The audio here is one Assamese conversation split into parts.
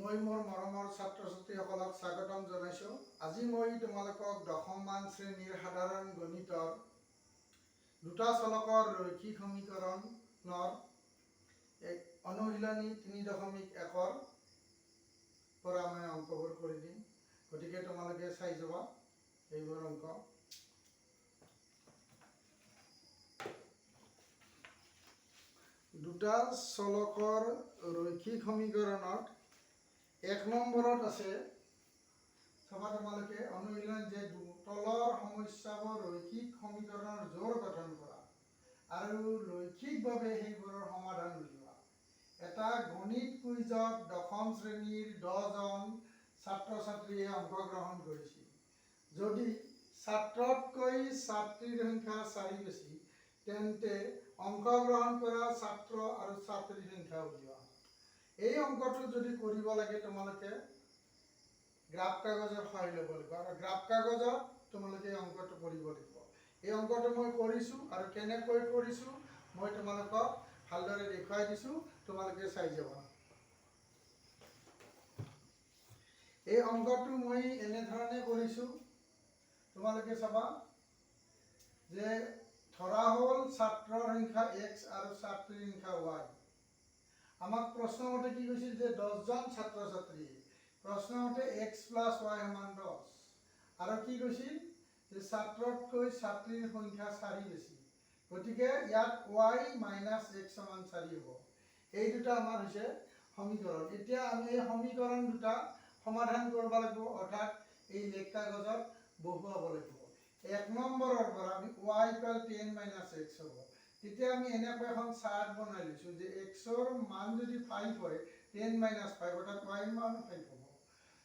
মই মোৰ মৰমৰ ছাত্ৰ ছাত্ৰীসকলক স্বাগতম জনাইছোঁ। আজি মই তোমালোকক দশমমান শ্ৰেণীৰ সাধাৰণ গণিতৰ দুটা চলকৰ ৰৈখিক সমীকৰণৰ অনুশীলনী 3.1 পৰা মই অংকবোৰ কৰি দিম। গতিকে তোমালোকে চাই যাবা এইবোৰ অংক। দুটা চলকৰ ৰৈখিক সমীকৰণত 1 নম্বৰত আছে চাবা তোমালোকে অনুশীলন যে তলৰ সমস্যাবোৰ ৰৈখিক সমীকৰণৰ জোৰ গঠন কৰা আৰু ৰৈখিকভাৱে সেইবোৰৰ সমাধান উলিওৱা। এটা গণিত কুইজত দশম শ্ৰেণীৰ 10 জন ছাত্ৰ ছাত্ৰীয়ে অংশগ্ৰহণ কৰিছিল। যদি ছাত্ৰতকৈ ছাত্ৰীৰ সংখ্যা 4 বেছি তেন্তে অংশগ্ৰহণ কৰা ছাত্ৰ আৰু ছাত্ৰীৰ সংখ্যা উলিওৱা। এই অংকটো যদি কৰিব লাগে তোমালোকে গ্ৰাফ কাগজৰ সহায় ল'ব লাগিব আৰু গ্ৰাফ কাগজত তোমালোকে এই অংকটো কৰিব লাগিব। এই অংকটো মই কৰিছোঁ আৰু কেনেকৈ কৰিছোঁ মই তোমালোকক ভালদৰে দেখুৱাই দিছোঁ, তোমালোকে চাই যাবা। এই অংকটো মই এনেধৰণে কৰিছোঁ, তোমালোকে চাবা যে ধৰা হ'ল ছাত্ৰৰ সংখ্যা x আৰু ছাত্ৰীৰ সংখ্যা y। আমাক প্ৰশ্নমতে কি কৈছিল যে 10 জন ছাত্ৰ ছাত্ৰী, প্ৰশ্নমতে x + y = 10 আৰু কি কৈছিল যে ছাত্ৰতকৈ ছাত্ৰীৰ সংখ্যা 4 বেছি, গতিকে ইয়াত y - x = 4 হ'ব। এই দুটা আমাৰ হৈছে সমীকৰণ। এতিয়া আমি এই সমীকৰণ দুটা সমাধান কৰিব লাগিব, অৰ্থাৎ এই লেখ কাগজত বহুৱাব লাগিব। 1 নম্বৰৰ পৰা আমি y = 10 - x হ'ব। তেতিয়া আমি এনেকৈ এখন চাৰ্ট বনাই লৈছোঁ যে xৰ মান যদি 5 হয় 10 - 5 অৰ্থাৎ y ৰ মান 5 হ'ব।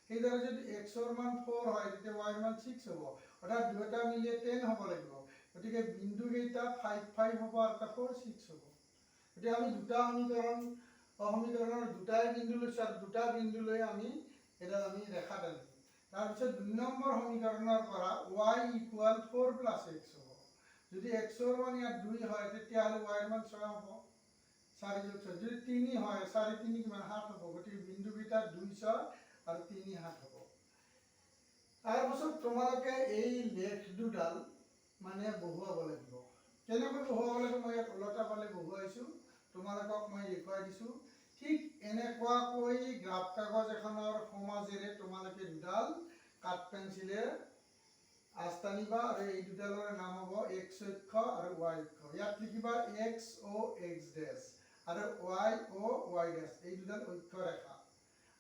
সেইদৰে যদি xৰ মান 4 হয় তেতিয়া y ৰ মান 6 হ'ব, অৰ্থাৎ দুয়োটা মিলিয়ে 10 হ'ব লাগিব। গতিকে বিন্দু কেইটা 5, 5 হ'ব আৰু 4, 6 হ'ব। গতিকে আমি দুটা সমীকৰণৰ দুটাই বিন্দু লৈছোঁ আৰু দুটা বিন্দু লৈ আমি এডাল ৰেখা টানিম। তাৰপিছত 2 নম্বৰ সমীকৰণৰ পৰা y = 4 + x হ'ব। যদি xৰ মান ইয়াত 2 হয় তেতিয়াহ'লে y ৰ মান 6 হ'ব। 4 + 6 যদি 3 হয় 4 × 3 = 7 হ'ব। গতিকে বিন্দুকেইটা 2, 6 আৰু 3, 7 হ'ব। তাৰপিছত তোমালোকে এই লেখ দুডাল বহুৱাব লাগিব। কেনেকৈ বহুৱাব লাগিব মই ইয়াত ওলোটা ফালে বহুৱাইছোঁ, তোমালোকক মই দেখুৱাই দিছোঁ। ঠিক এনেকুৱাকৈ গ্ৰাফ কাগজ এখনৰ সমাজেৰে তোমালোকে দুডাল কাঠ পেঞ্চিলে আঁচ টানিবা আৰু এই দুডালৰ নাম হ'ব x অক্ষ আৰু y অক্ষ। ইয়াত লিখিবা x o x' আৰু y o y', এই দুডাল অক্ষ ৰেখা।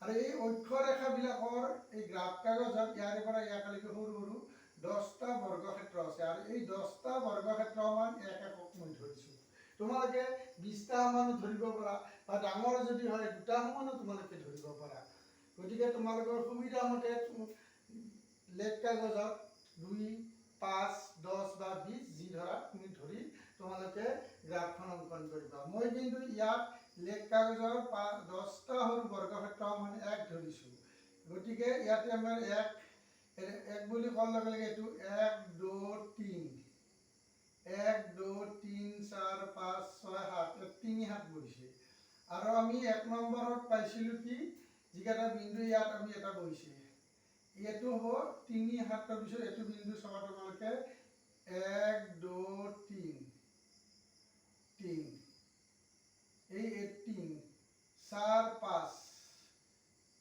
আৰু এই অক্ষ ৰেখাবিলাকৰ এই গ্ৰাফ কাগজত ইয়াৰে পৰা ইয়ালৈকে সৰু সৰু 10টা বৰ্গক্ষেত্ৰ আছে আৰু এই 10টা বৰ্গক্ষেত্ৰ সমান 1 একক মই ধৰিছোঁ। তোমালোকে 20টা সমানো ধৰিব পাৰা বা ডাঙৰ যদি হয় 2টা সমানো তোমালোকে ধৰিব পাৰা। গতিকে তোমালোকৰ সুবিধা মতে লেখ কাগজত 2, 5, 10 বা 20 যি ধৰা তুমি ধৰি তোমালোকে গ্ৰাফখন অংকন কৰিবা। মই কিন্তু ইয়াত লেখ কাগজৰ 10টা সৰু বৰ্গক্ষেত্ৰ সমান 1 ধৰিছোঁ। গতিকে ইয়াতে আমাৰ 1 বুলি কোৱাৰ লগে লগে এইটো 1, 2, 3, 1, 2, 3, 4, 5, 6, 7, 3, 7 বহিছে। আৰু আমি 1 নম্বৰত পাইছিলোঁ কি যিকেইটা বিন্দু ইয়াত আমি এটা বহিছে, এইটো হ'ব 3, 7 ৰ পিছত এইটো বিন্দু চাবা তোমালোকে 1, 2, 3, 3, এই 3, 4, 5,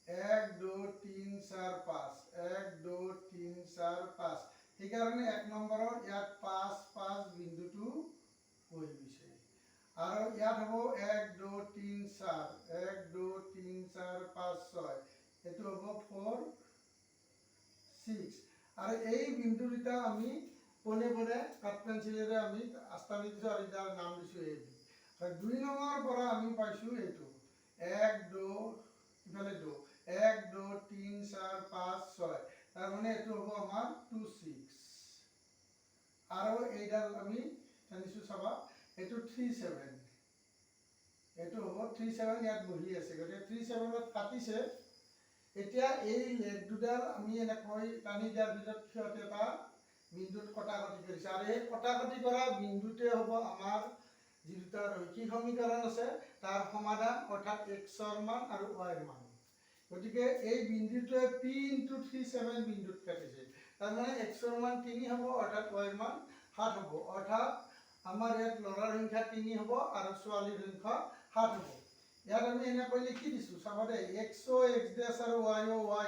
1, 2, 3, 4, 5, 1, 2, 3, 4, 5। সেইকাৰণে 1 নম্বৰৰ ইয়াত 5, 5 বিন্দুটো বহি গৈছে। আৰু ইয়াত হ'ব 1, 2, 3, 4, 1, 2, 3, 4, 5, 6, এইটো হ'ব 4, 6। আৰু এই বিন্দু দুটা আমি পোনে পোনে কাঠ পেঞ্চিলেৰে আমি আঁচ টানি দিছোঁ আৰু ইয়াৰ নাম দিছোঁ a b। আৰু 2 নম্বৰ পৰা আমি পাইছোঁ এইটো 1, 2, ইফালে 2, 1, 2, 3, 4, 5, 6, তাৰমানে এইটো হ'ব আমাৰ 2, 6। আৰু এইডাল আমি টানিছোঁ চাবা এইটো 3, 7, এইটো হ'ব 3, 7 ইয়াত বহি আছে। গতিকে 3, 7ত কাটিছে। এতিয়া এই লেখ দুডাল আমি এনেকৈ টানি দিয়াৰ পিছত সিহঁতে এটা বিন্দুত কটাকটি কৰিছে আৰু এই কটাকটি কৰা বিন্দুতে হ'ব আমাৰ যি দুটা ৰৈখিক সমীকৰণ আছে তাৰ সমাধান, অৰ্থাৎ x ৰ মান আৰু y ৰ মান। গতিকে এই বিন্দুটোৱে p × 37 বিন্দুত কাটিছে। তাৰমানে x ৰ মান 3 হ'ব, অৰ্থাৎ y ৰ মান 7 হ'ব। অৰ্থাৎ আমাৰ ইয়াত ল'ৰাৰ সংখ্যা 3 হ'ব আৰু ছোৱালীৰ সংখ্যা 7 হ'ব। ইয়াত আমি এনেকৈ লিখি দিছোঁ, চাবা দেই, x ও x' আৰু y ও y',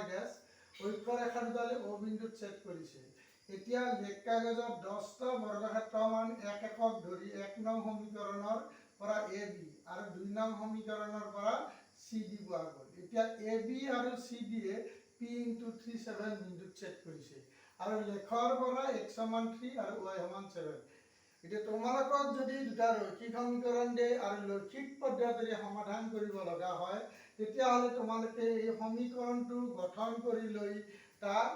অক্ষৰেখা দুডালে O বিন্দুত ছেদ কৰিছে। এতিয়া লেখ কাগজত 10টা বৰ্গক্ষেত্ৰ মান 1 একক ধৰি 1 নং সমীকৰণৰ পৰা AB আৰু 2 নং সমীকৰণৰ পৰা CD পোৱা গ'ল। এতিয়া AB আৰু CD এ P × 37 বিন্দুত ছেদ কৰিছে আৰু লেখৰ পৰা x = 3 আৰু y = 7। এতিয়া তোমালোকক যদি দুটা ৰৈখিক সমীকৰণ দিয়ে আৰু লৈখিক পদ্ধতিৰে সমাধান কৰিব লগা হয়, তেতিয়াহ'লে তোমালোকে এই সমীকৰণটো গঠন কৰি লৈ তাৰ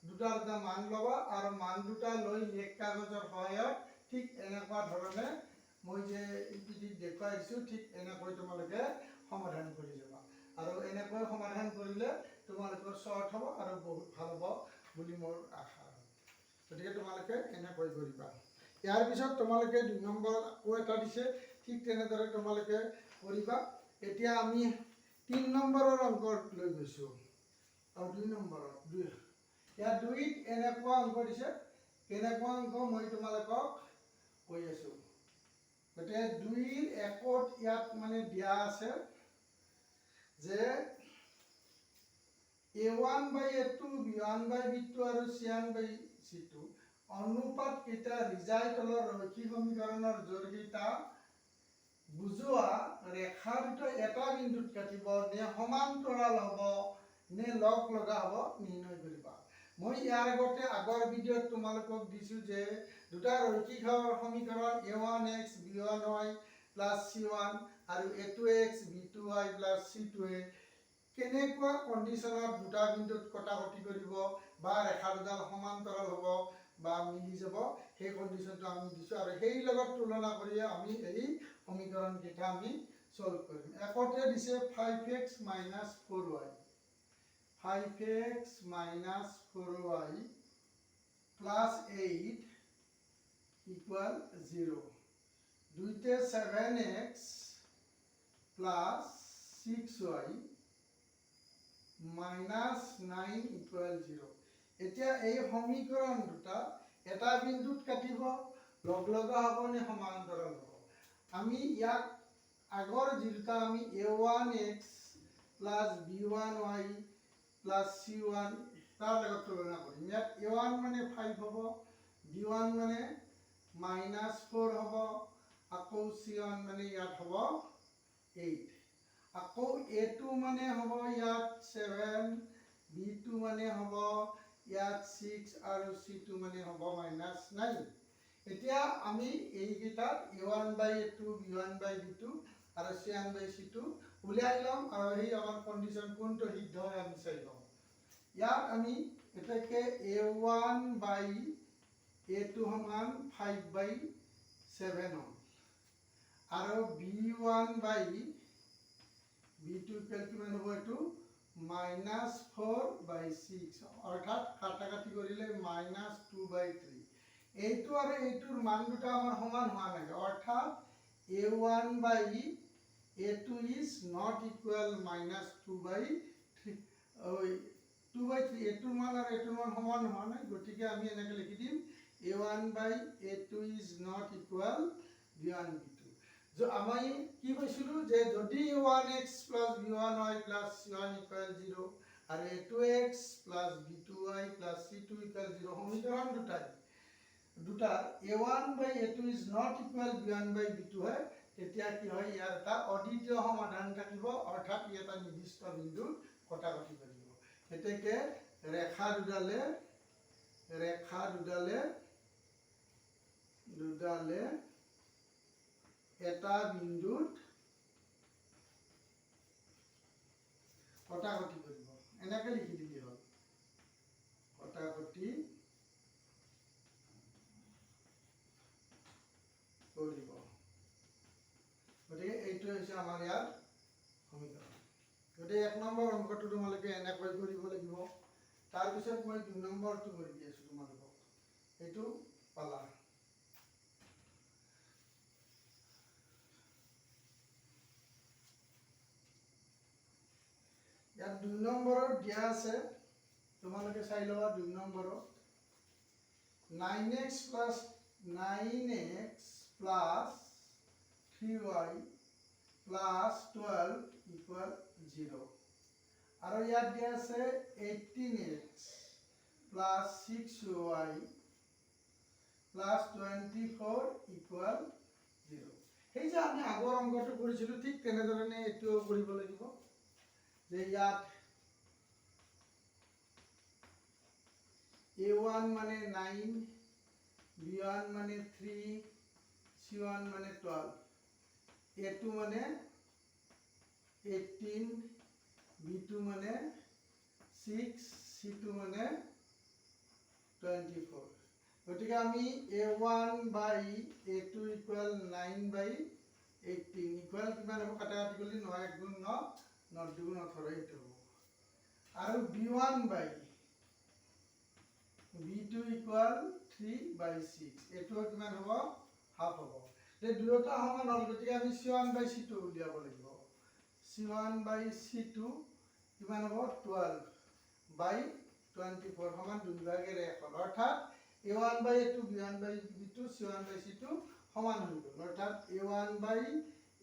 দুটা মান ল'বা আৰু মান দুটা লৈ লেখ কাগজৰ সহায়ত ঠিক এনেকুৱা ধৰণে মই যে ইপিঠিত দেখুৱাইছোঁ ঠিক এনেকৈ তোমালোকে সমাধান কৰি যাবা। আৰু এনেকৈ সমাধান কৰিলে তোমালোকৰ শ্বৰ্ট হ'ব আৰু বহুত ভাল হ'ব বুলি মোৰ আশা। গতিকে তোমালোকে এনেকৈ কৰিবা। ইয়াৰ পিছত তোমালোকে 2 নম্বৰত আকৌ এটা দিছে, ঠিক তেনেদৰে তোমালোকে কৰিবা। এতিয়া আমি 3 নম্বৰৰ অংক লৈ গৈছোঁ আৰু 2 নম্বৰত ইয়াত 2ত এনেকুৱা অংক দিছে, কেনেকুৱা অংক মই তোমালোকক কৈ আছোঁ। গতিকে 2ৰ 1ত ইয়াত মানে দিয়া আছে যে A1/A2, B1/B2 আৰু C1/C2 অনুপাত কেইটা ৰিজাই তলৰ ৰৈখিক সমীকৰণৰ জোৰ কেইটা বুজোৱা ৰেখা দুটা এটা বিন্দুত কাটিব নে সমান্তৰাল হ'ব নে লগ লগা হ'ব নিৰ্ণয় কৰিবা। মই ইয়াৰ আগতে আগৰ ভিডিঅ'ত তোমালোকক দিছোঁ যে দুটা ৰৈখিক সমীকৰণ A1x B1y + C1 আৰু A2x B2y + C2 কেনেকুৱা কণ্ডিশ্যনত দুটা বিন্দুত কটাকটি কৰিব বা ৰেখা দুডাল সমান্তৰাল হ'ব বা মিলি যাব, সেই কণ্ডিশ্যনটো আমি দিছোঁ আৰু সেই লগত তুলনা কৰি আমি এই সমীকৰণ কেইটা আমি সলভ কৰিম। একতে দিছে 5x - 4y, 5x - 4y + 8 = 0। দুইতে 7x + 6y - 9 = 0। এতিয়া এই সমীকৰণ দুটা এটা বিন্দুত কাটিব, লগ লগা হ'ব নে সমান্তৰাল হ'ব? আমি ইয়াক আগৰ যি দুটা আমি A1x + B1y + C1 তাৰ লগত তুলনা কৰিম। ইয়াত A1 মানে 5 হ'ব, B1 মানে -4 হ'ব, আকৌ C1 মানে ইয়াত হ'ব 8, আকৌ A2 মানে হ'ব ইয়াত 7, B2 মানে হ'ব ইয়াত 6 আৰু C2 মানে হ'ব -9। এতিয়া আমি এইকেইটাত A1/A2, B1/B2 আৰু C1/C2 উলিয়াই ল'ম আৰু সেই আমাৰ কণ্ডিশ্যন কোনটো সিদ্ধ হয় আমি চাই ল'ম। ইয়াত আমি এটাকে A1/A2 = 5/7 হ'ল আৰু B1/B2 কিমান হ'ব? এইটো -4/6, অৰ্থাৎ কাটাকাটি কৰিলে -2/3। এইটো আৰু এইটোৰ মান দুটা আমাৰ সমান হোৱা নাই, অৰ্থাৎ A1/A2 is not equal -2/3, 2/3। এইটোৰ মান আৰু এইটোৰ মান সমান হোৱা নাই, গতিকে আমি এনেকৈ লিখি দিম A1/A2 is not equal B1/B2। আমি কি কৈছিলোঁ যে যদি A1x + B1y + C1 = 0 আৰু A2x + B2y + C2 = 0 সমীকৰণ দুটাৰ A1/A2 is not equal B1/B2 হয়, তেতিয়া কি হয়, ইয়াৰ এটা অদ্বিতীয় সমাধান থাকিব, অৰ্থাৎ ই এটা নিৰ্দিষ্ট বিন্দুত কটাকটি কৰিব। এতেকে ৰেখা দুডালে এটা বিন্দুত কটাকটি কৰিব, এনেকৈ লিখি দিলে হ'ল, কটাকটি কৰিব। গতিকে এইটো হৈছে আমাৰ ইয়াৰ সমীকৰণ। গতিকে 1 নম্বৰ অংকটো তোমালোকে এনেকৈ কৰিব লাগিব। তাৰপিছত মই 2 নম্বৰটো কৰি দি আছোঁ তোমালোকক, এইটো পালা। ইয়াত 2 নম্বৰত দিয়া আছে তোমালোকে চাই লবা 2 নম্বৰত 9x plus 3y plus 12 equal 0 আৰু ইয়াত দিয়া আছে 18x plus 6y plus 24 equal 0 এই যে আমি আগৰ অংকটো কৰিছিলো ঠিক তেনেধৰণে এটোও কৰিব লাগিব যে ইয়াত a1 মানে 9 b1 মানে 3 c1 মানে 12 a2 মানে 18 b2 মানে 6 c2 মানে 24 গতিকে আমি a1 by a2 equal 9 by 18 equal কিমান হ'ব কাটাকাটি কৰিলে 9 1 গুণ 9 9 2 গুণ 18 এইটো হ'ব আৰু b1 by b2 equal 3 by 6 এইটো কিমান হ'ব হাফ হ'ব এই দুয়োটা সমান হ'ল গতিকে আমি c1 by c2 উলিয়াব লাগিব c1 by c2 কিমান হ'ব 12 by 24 সমান দুই ভাগেৰে এখন অৰ্থাৎ a1 by a2 b1 by b2 c1 by c2 সমান হৈ গ'ল অৰ্থাৎ a1 by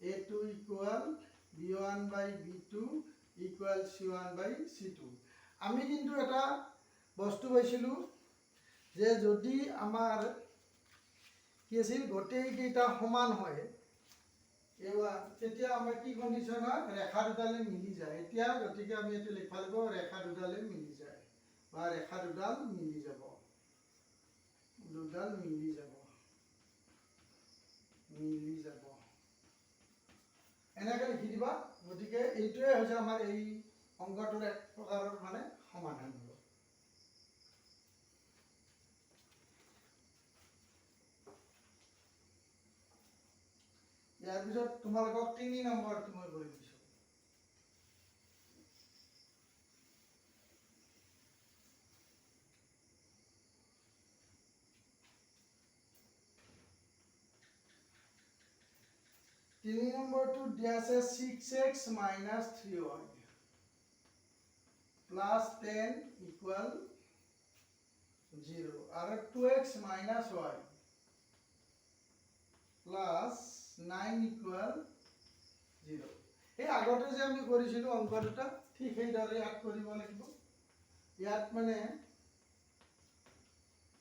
a2 equal b1 by b2 equal c1 by c2 আমি কিন্তু এটা বস্তু পাইছিলো যে যদি আমাৰ কি আছিল গোটেই কেইটা সমান হয় তেতিয়া আমাৰ কি কন্ডিশন হয় ৰেখা দুডালে মিলি যায় এতিয়া গতিকে আমি এটো লিখা লাগিব ৰেখা দুডালে মিলি যায় বা ৰেখা দুডাল মিলি যাব এনেকৈ লিখি দিবা গতিকে এইটোৱে হৈছে আমাৰ এই অংকটোৰ এক প্ৰকাৰৰ মানে সমাধান হ'ব ইয়াৰ পিছত তোমালোকক 3 নম্বৰটো মই কৰি দিছো 3 নম্বৰটো দিয়া আছে 6x minus 3y plus 10 equal 0 আৰু 2x minus y plus 9 equal 0 এই আগতে যে আমি কৰিছিলো অংক দুটা ঠিক সেইদৰে ইয়াত কৰিব লাগিব ইয়াত মানে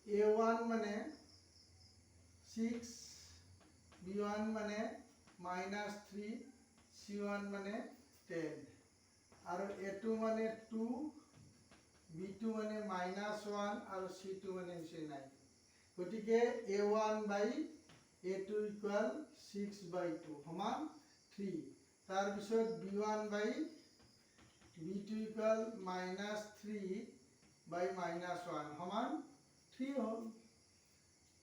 a1 মানে 6 b1 মানে minus 3 c1 মানে 10 আৰু a2 মানে 2 b2 মানে minus 1 আৰু c2 মানে 9 গতিকে a1 by a2 equal 6 by 2 সমান 3 তাৰ পিছত b1 by b2 equal minus 3 by minus 1 সমান 3 হ'ল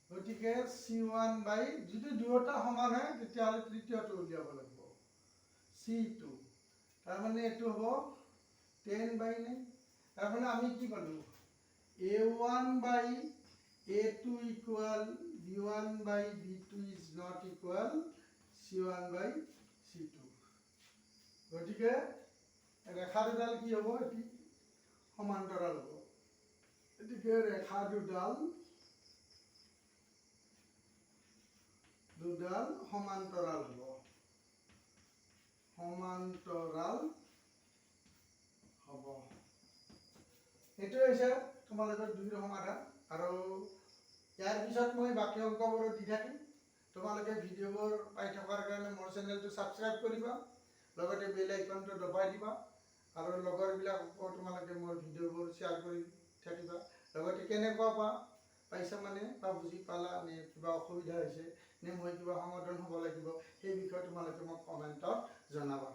গতিকে c1 by যদি দুয়োটা সমান হয় তেতিয়াহ'লে তৃতীয়টো উলিয়াব লাগিব c2 তাৰ মানে এটো হ'ব 10 by 9 তাৰ মানে আমি কি পালো a1 by a2 equal b1 by b2 is not equal c1 by c2 গতিকে ৰেখা দুডাল কি হ'ব এটি সমান্তৰাল হ'ব গতিকে ৰেখা দুডাল সমান্তৰাল হ'ব এইটো হৈছে তোমালোকৰ দুইৰ সমাধান আৰু ইয়াৰ পিছত মই বাকি অংকবোৰ দি থাকিম তোমালোকে ভিডিঅ'বোৰ পাই থকাৰ কাৰণে মোৰ চেনেলটো সাবস্ক্ৰাইব কৰিবা লগতে বেল আইকনটো দবাই দিবা আৰু লগৰবিলাককো তোমালোকে মোৰ ভিডিঅ'বোৰ শ্বেয়াৰ কৰি থাকিবা লগতে কেনেকুৱা পাইছা মানে বা বুজি পালা নে কিবা অসুবিধা হৈছে নে মই কিবা সমাধান হ'ব লাগিব সেই বিষয়ে তোমালোকে মোক কমেন্টত জনাবা